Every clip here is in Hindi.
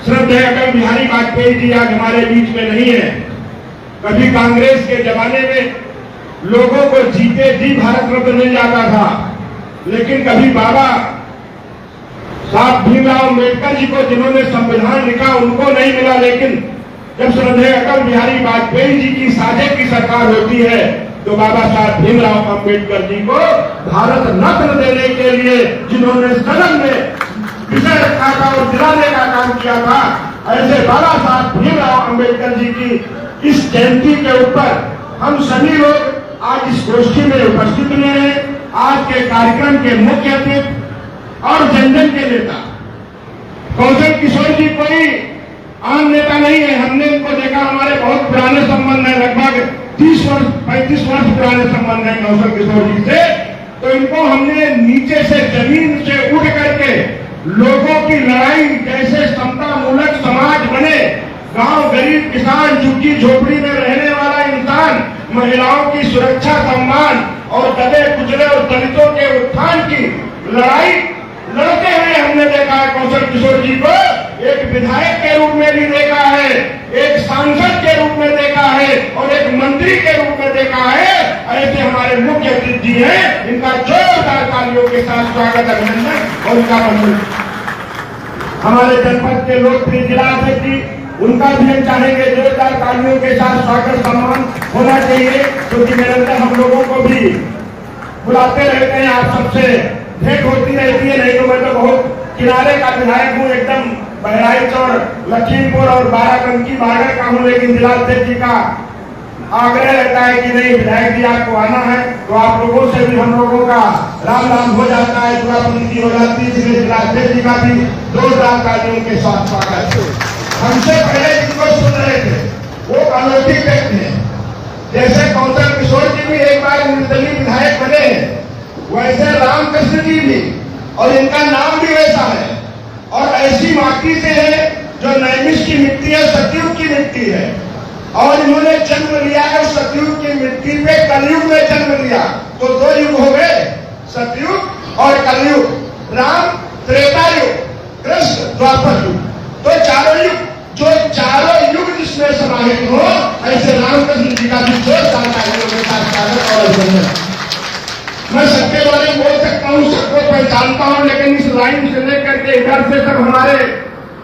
श्रद्धेय अटल बिहारी वाजपेयी जी आज हमारे बीच में नहीं है। कभी कांग्रेस के जमाने में लोगों को जीते जी भारत रत्न मिल जाता था, लेकिन कभी बाबा साहब भीमराव अम्बेडकर जी को जिन्होंने संविधान लिखा उनको नहीं मिला। लेकिन जब श्रद्धेय अटल बिहारी वाजपेयी जी की साझे की सरकार होती है तो बाबा साहब भीमराव अम्बेडकर जी को भारत रत्न देने के लिए जिन्होंने सदन में विषय रखा था और दिलाने का काम किया था, ऐसे बाबा साहब भीमराव अम्बेडकर जी की इस जयंती के ऊपर हम सभी लोग आज इस गोष्ठी में उपस्थित हुए हैं। आज के कार्यक्रम के मुख्य अतिथि और जन जन के नेता कौशल किशोर जी कोई आम नेता नहीं है। हमने इनको देखा, हमारे बहुत पुराने संबंध है, लगभग 35 वर्ष पुराने संबंध है कौशल किशोर जी से। तो इनको हमने नीचे से जमीन से उठ करके लोगों की लड़ाई, कैसे समता मूलक समाज बने, गांव गरीब किसान झुग्गी झोपड़ी में रहने वाला इंसान, महिलाओं की सुरक्षा सम्मान और गधे कुचले और दलितों के उत्थान की लड़ाई लड़ते हुए हमने देखा है। कौशल किशोर जी को एक विधायक के रूप में भी देखा है, एक सांसद के रूप में देखा है और एक मंत्री के रूप में देखा है। ऐसे हमारे मुख्य अतिथि जी हैं, इनका जोरदार तालियों के साथ स्वागत अभिनंदन और उनका मंजूर। हमारे जनपद के लोकप्रिय जिला अध्यक्ष जी, उनका भी हम चाहेंगे जोरदार तालियों के साथ स्वागत सम्मान होना चाहिए, क्योंकि निरंतर हम लोगों को भी बुलाते रहते हैं, आप सबसे भेंट होती रहती है। नहीं तो मैं तो बहुत किनारे का विधायक हूँ, एकदम बहराइच और लखीमपुर और बाराबंकी बॉर्डर का हूँ, लेकिन जिला अध्यक्ष जी का आग्रह रहता है कि नहीं विधायक जी आपको आना है, तो आप लोगों से भी हम लोगों का राम राम हो जाता है, जुड़ाबंदी हो जाती है। इसलिए जिला अध्यक्ष जी का भी जोरदार तालियों के साथ स्वागत है। हमसे पहले जिनको सुन रहे थे वो अलौकिक व्यक्ति है, जैसे कौशल किशोर जी भी एक बार निर्दलीय विधायक बने हैं, वैसे रामकृष्ण जी भी, और इनका नाम भी वैसा है और ऐसी माटी से है जो नैमिष की मिट्टी है, सतयुग की मिट्टी है, और इन्होंने जन्म लिया है सतयुग की मिट्टी पे, कलयुग में जन्म लिया। तो दो युग हो गए, सतयुग और कलयुग, राम त्रेता युग, कृष्ण द्वापर युग, तो चारों युग, जो चारों युग जिसमें समाहित हो, ऐसे रामकृष्ण जी का भी जोरदार तालियों के साथ स्वागत और अभिनंदन। मैं सबके बारे में बोल सकता हूँ, सबको पहचानता हूँ, लेकिन इस लाइन से लेकर के इधर से सब हमारे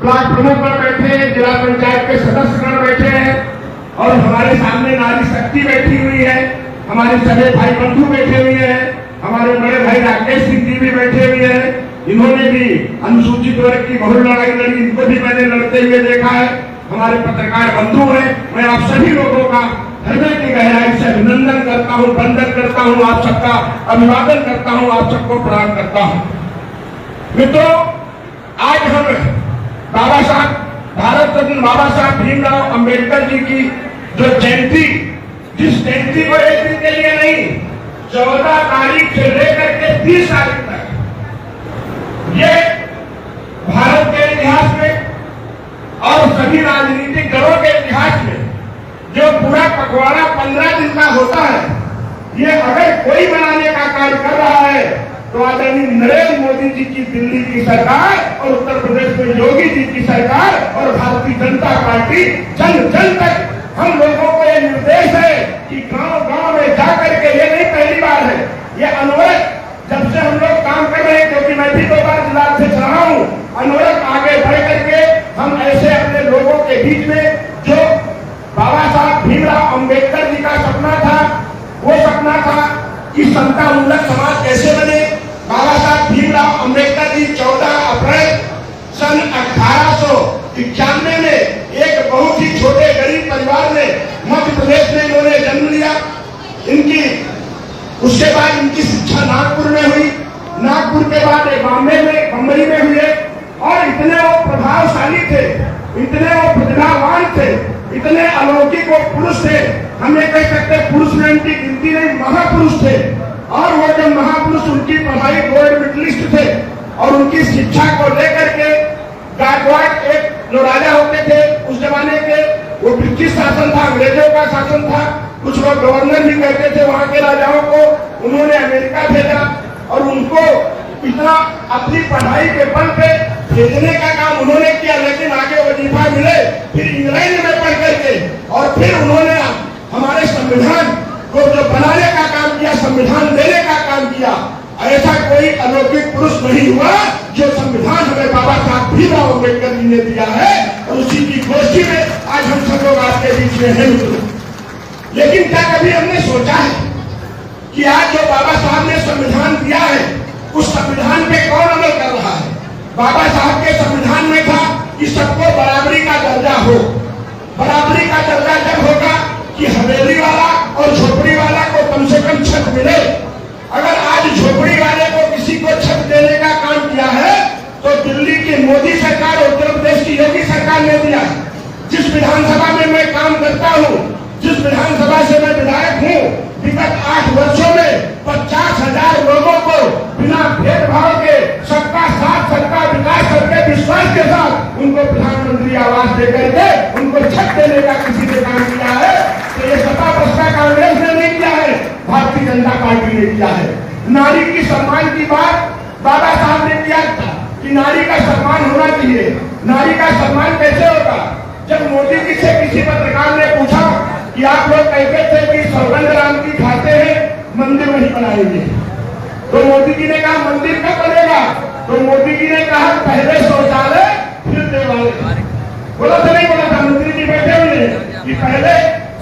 ब्लॉक प्रमुख गण बैठे हैं, जिला पंचायत के सदस्य गण बैठे हैं, और हमारे सामने नारी शक्ति बैठी हुई है, हमारे सभी भाई बंधु बैठे हुए हैं, हमारे बड़े भाई राकेश सिंह जी भी बैठे हुए हैं। इन्होंने भी अनुसूचित वर्ग की बहुत लड़ाई लड़ी, इनको भी मैंने लड़ते हुए देखा है। हमारे पत्रकार बंधु हैं, मैं आप सभी लोगों का हृदय की गहराई से अभिनंदन करता हूँ, वंदन करता हूँ, आप सबका अभिवादन करता हूँ, आप सबको प्रणाम करता हूँ। मित्रों, आज हम बाबा साहब, भारत रत्न बाबा साहब भीमराव अम्बेडकर जी की जो जयंती, जिस जयंती को एक दिन के लिए नहीं, 14 तारीख से लेकर के 30 तारीख तक, ये भारत के इतिहास में और सभी राजनीतिक दलों के इतिहास में जो पूरा पखवाड़ा 15 दिन का होता है, ये अगर कोई बनाने का कार्य कर रहा है तो आदरणीय नरेंद्र मोदी जी की दिल्ली की सरकार और उत्तर प्रदेश में योगी जी की सरकार और भारतीय जनता पार्टी जन जन तक हम लोगों को ये निर्देश है कि गांव गांव में जाकर के, ये नहीं पहली बार है, ये अनवरत जब से हम लोग काम कर रहे हैं, क्योंकि मैं भी 2 बार जिला अध्यक्ष रहा हूँ, अनवरत आगे बढ़ करके हम ऐसे अपने लोगों के बीच में जो बाबा साहब भीमराव अम्बेडकर जी का सपना था, वो सपना था कि समता मूलक समाज कैसे बने। बाबा साहब भीमराव अम्बेडकर जी 14 अप्रैल सन 1891 में एक बहुत ही छोटे गरीब परिवार में मध्य प्रदेश में इन्होंने जन्म लिया। इनकी उसके बाद इनकी शिक्षा नागपुर में हुई, नागपुर के बाद बॉम्बे में, बम्बई में हुए, और इतने वो प्रभावशाली थे, इतने वो प्रतिभावान थे, इतने अलौकिक वो पुरुष थे, हम ये कह सकते पुरुष में उनकी गिनती नहीं, महापुरुष थे। और वो जो महापुरुष, उनकी पढ़ाई गोल्ड मेडलिस्ट थे, और उनकी शिक्षा को लेकर के गायकवाड़ एक जो राजा होते थे उस जमाने के, वो ब्रिटिश शासन था, अंग्रेजों का शासन था, कुछ लोग गवर्नर भी कहते थे वहां के राजाओं को, उन्होंने अमेरिका भेजा और उनको इतना अपनी पढ़ाई के बल पे भेजने का काम उन्होंने किया, लेकिन आगे वो बनाने का काम किया, संविधान देने का काम किया। ऐसा कोई अलौकिक पुरुष नहीं हुआ जो संविधान हमें बाबा साहब भीमराव अम्बेडकर जी ने दिया है, और उसी की गोष्ठी में आज हम सब लोग आपके बीच में हैं। लेकिन क्या कभी हमने सोचा है कि आज जो बाबा साहब ने संविधान दिया है, उस संविधान पे कौन अमल कर रहा है? बाबा साहब के संविधान में था कि सबको बराबरी का दर्जा हो। बराबरी का दर्जा जब होगा कि हवेली वाला और झोपड़ी वाला को कम से कम छत मिले। अगर आज झोपड़ी वाले को किसी को छत देने का काम किया है तो दिल्ली की मोदी सरकार और उत्तर प्रदेश की योगी सरकार ने दिया। जिस विधानसभा में मैं काम करता हूँ, जिस विधानसभा से मैं विधायक हूँ, विगत 8 वर्षों में 50,000 लोगों को बिना भेदभाव के सबका साथ सबका विकास करके विश्वास के साथ उनको प्रधानमंत्री आवास देकर के उनको छत देने का किसी ने काम किया है। तो ये सपा बसपा कांग्रेस ने नहीं किया है, भारतीय जनता पार्टी ने किया है। नारी की सम्मान की बात बाबा साहब ने किया था कि नारी का सम्मान होना चाहिए। नारी का सम्मान कैसे होगा? जब मोदी जी से किसी पत्रकार ने पूछा कि आप लोग कहते थे कि सौगंध राम की खाते हैं, मंदिर नहीं बनाएंगे, तो मोदी जी ने कहा मंदिर कब बनेगा? तो मोदी जी ने कहा पहले शौचालय फिर देवालय। बोला था नहीं बोला था? मंत्री जी बैठे हुए कि पहले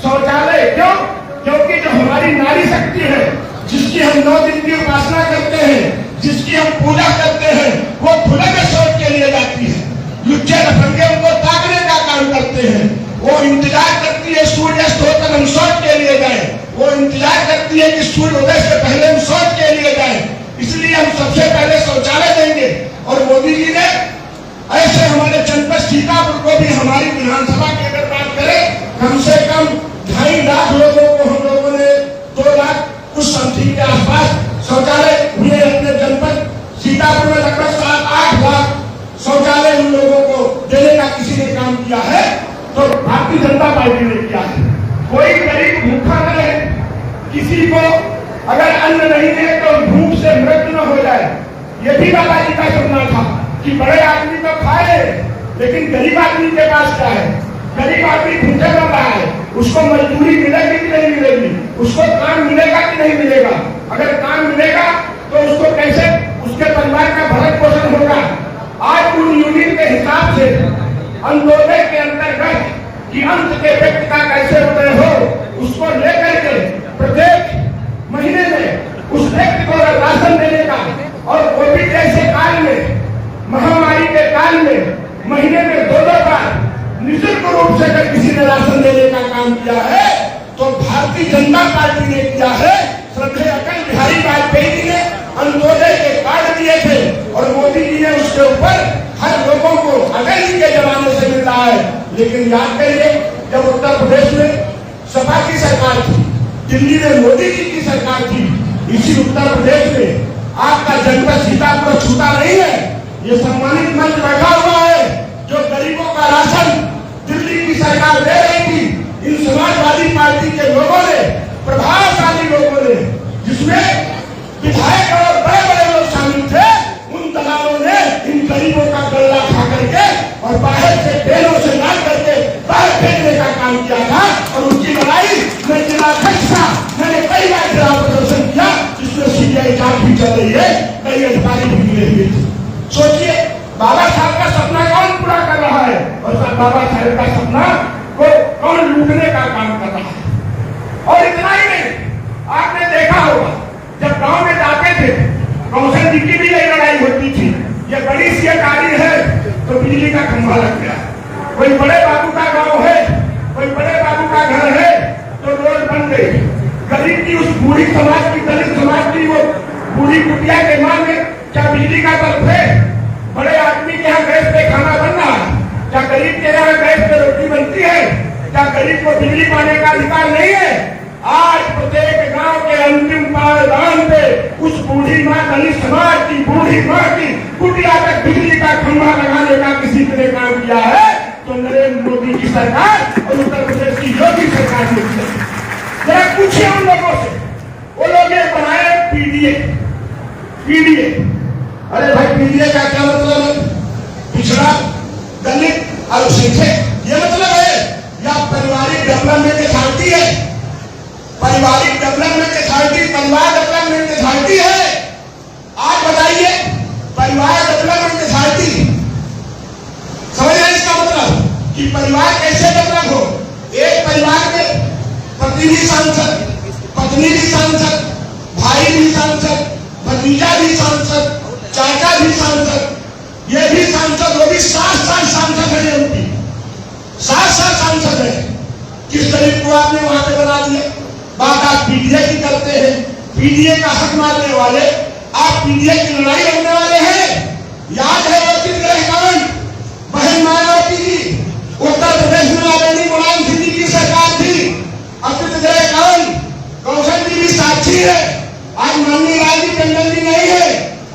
शौचालय। क्यों? क्योंकि जो हमारी नारी शक्ति है, जिसकी हम 9 दिन की उपासना करते हैं, जिसकी हम पूजा करते हैं, वो खुले में शौच के लिए जाती है। लुच्चे लफंगे उनको ताकने का काम करते हैं। वो इंतजार करती है सूर्यास्त होकर हम शौच के लिए जाए। वो इंतजार करती है कि सूर्य उदय से पहले हम शौच के लिए जाए, इसलिए हम सबसे पहले शौचालय देंगे। और मोदी जी ने ऐसे हमारे जनपद सीतापुर को भी हमारी विधानसभा की अगर बात करें, कम से कम 2.5 लाख लोगों को हम लोगों ने 2 लाख कुछ समथिंग के आसपास शौचालय हुए अपने जनपद सीतापुर में। लगभग 7-8 लाख शौचालय उन लोगों को देने का किसी ने काम किया है, तो भारतीय जनता पार्टी ने किया है। कोई गरीब भूखा न रहे, किसी को अगर अन्न नहीं है तो भूख से मृत्यु न हो जाए। ये भी बाबा जी का सपना था कि बड़े आदमी तो खाए, लेकिन गरीब आदमी के पास क्या है? गरीब आदमी भूखे मर रहा है, उसको मजदूरी मिलेगी कि नहीं मिलेगी? उसको काम मिलेगा कि नहीं मिलेगा? अगर काम मिलेगा तो उसको कैसे उसके परिवार का भरण पोषण होगा? आज उन यूनिट के हिसाब से अंत्योदय के अंतर्गत कि अंत के व्यक्ति का कैसे उदय हो, उसको लेकर के प्रत्येक महीने में उस व्यक्ति को राशन देने का, और कोविड जैसे काल में, महामारी के काल में महीने में 2-2 बार निःशुल्क रूप से अगर किसी ने राशन देने का काम किया है तो भारतीय जनता पार्टी ने किया है। श्रद्धेय अटल बिहारी वाजपेयी जी ने अंत्योदय के कार्ड दिए थे, और मोदी जी ने उसके ऊपर हर लोगों को अटल जी के जमाने से मिल रहा है। लेकिन याद करिए, जब उत्तर प्रदेश में सपा की सरकार थी, दिल्ली में मोदी जी की सरकार थी, इसी उत्तर प्रदेश में आपका जनपद सीतापुर छूटा नहीं है। ये सम्मानित मंच बैठा हुआ है, जो गरीबों का राशन दिल्ली की सरकार दे रही थी। इन समाजवादी पार्टी के लोगों ने, प्रभावशाली लोगों ने, जिसमें विधायक और बड़े बड़े लोग शामिल थे, उन दलालों ने इन गरीबों का गल्ला खा करके और बाहर से ट्रेनों से लाद करके बाहर फेंकने का काम किया था। और उनकी लड़ाई मैं जिला अध्यक्ष था, मैंने कई बार खिलाफ प्रदर्शन किया, जिसमें सीबीआई जांच भी चल रही है, कई अधिकारी भी मिले हुए थे। सोचिए, बाबा साहब का सपना कौन पूरा कर रहा है, और बाबा साहब का सपना को कौन लूटने का काम कर रहा है। और इतना ही नहीं, आपने देखा होगा जब गांव में जाते थे, कौशल जी की भी यही लड़ाई होती थी। ये बड़ी सी गाड़ी है तो बिजली का खंभा लग गया, कोई बड़े बाबू का गांव है, कोई बड़े बाबू का घर है तो रोड बन गई। गरीब की उस बूढ़ी समाज की, दलित समाज की वो बूढ़ी कुटिया के मां में क्या बिजली का बल्ब है? बड़े आदमी के यहाँ गैस पे खाना बन रहा है, क्या गरीब के यहाँ गैस पे रोटी बनती है? क्या गरीब को बिजली पाने का अधिकार नहीं है? आज प्रत्येक गांव के अंतिम पायदान पे उस बूढ़ी माँ, दलित समाज की बूढ़ी माँ की कुटिया तक बिजली का खंभा लगाने का किसी ने काम किया है तो नरेंद्र मोदी की सरकार और उत्तर प्रदेश की योगी सरकार ने किया। जरा पूछिए उन लोगों से, वो लोग ये बनाए पीडीए। अरे भाई, पीडीए का क्या मतलब है? पिछड़ा, दलित, अल्पसंख्यक, ये मतलब है या पारिवारिक डेवलपमेंट अथॉरिटी है? पारिवारिक डेवलपमेंट कि परिवार कैसे डेवलप हो। एक परिवार में पति भी सांसद, पत्नी भी सांसद, भाई भी सांसद, भतीजा भी सांसद, चाचा भी सांसद, ये भी सांसद, वो भी 7 सांसद है एमपी, 7 सांसद है। किस तरीके को आपने वहां पे बना दिया। बात आप पीडीए की करते हैं, पीडीए का हक मारने वाले आप पीडीए की लड़ाई लड़ने वाले हैं। याद है वो चित्रग्रह कांड, बहन मायावती जी, उत्तर प्रदेश में आदरणीय मुलायम सिंह जी की सरकार थी, चित्रग्रह कांड, कौशल जी भी साक्षी है। आज माननीय राजीव टंडन जी नहीं है,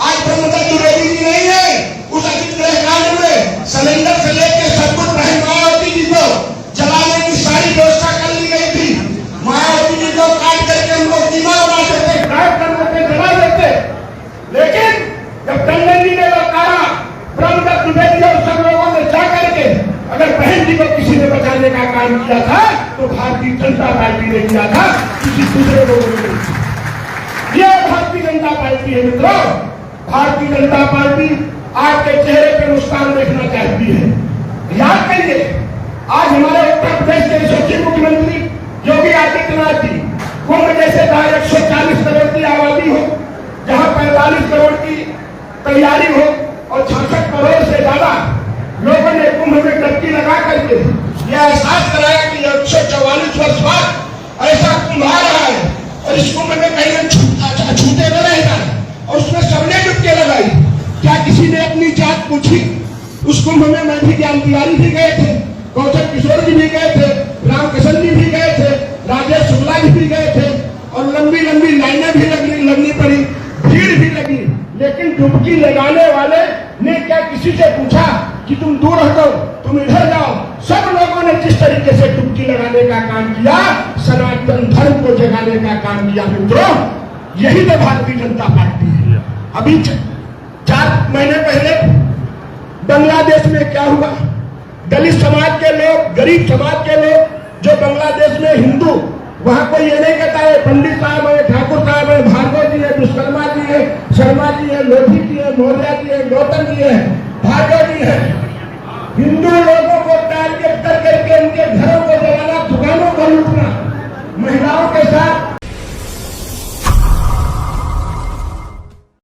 आज ब्रह्मदत्त द्विवेदी जी नहीं है। उस चित्रग्रह कांड में सिलेंडर से लेकर सब कुछ बहन मायावती जी को जलाने की सारी व्यवस्था कर ली गई थी। मायावती जी को काट करके उनको कीमा बना देते, गायब कर देते, जला देते। लेकिन जब टंडन जी ने ललकारा, ब्रह्मदत्त द्विवेदी और सब लोगों ने जा करके अगर बहन जी को किसी ने बचाने का काम किया था तो भारतीय जनता पार्टी ने किया था, किसी दूसरे लोगों ने नहीं। ये भारतीय जनता पार्टी है मित्रों। भारतीय जनता पार्टी आपके चेहरे पे मुस्कान देखना चाहती है। याद करिए, आज हमारे उत्तर प्रदेश के यशस्वी मुख्यमंत्री योगी आदित्यनाथ जी कुंभ जैसे जहां 140 करोड़ की आबादी हो, जहां 45 करोड़ की तैयारी हो और 66 करोड़ से ज्यादा लोगों ने कुंभ में डुबकी लगा करके यह एहसास कराया कि 144 वर्ष बाद ऐसा कुंभ आ रहा है और इस कुंभ में कहीं छूटे न रहेगा। और उसमें सबने डुबकी लगाई। क्या किसी ने अपनी जात पूछी? उस कुंभ में मैं भी ज्ञान तिवारी भी गए थे, कौशल किशोर जी भी गए थे, रामकिशन जी भी गए थे, राजेश शुक्ला जी भी गए थे और लंबी लंबी लाइनें भी लगनी पड़ी, भीड़ भी लगी। लेकिन डुबकी लगाने वाले ने क्या किसी से पूछा कि तुम दूर हटो, तुम इधर जाओ? सब लोगों ने जिस तरीके से डुबकी लगाने का काम किया, सनातन धर्म को जगाने का काम किया मित्रों, यही तो भारतीय जनता पार्टी है। अभी 4 महीने पहले बांग्लादेश में क्या हुआ? दलित समाज के लोग, गरीब समाज के लोग जो बांग्लादेश में हिंदू, वहां कोई ये नहीं कहता है पंडित साहब है, ठाकुर साहब है, भार्गव जी है, विश्वकर्मा जी है, शर्मा जी है, लोधी जी है, मौर्या जी है, गौतम जी है, भार्गव जी है। हिंदू लोगों को टारगेट करके उनके घरों को जलाना, दुकानों को लूटना, महिलाओं के साथ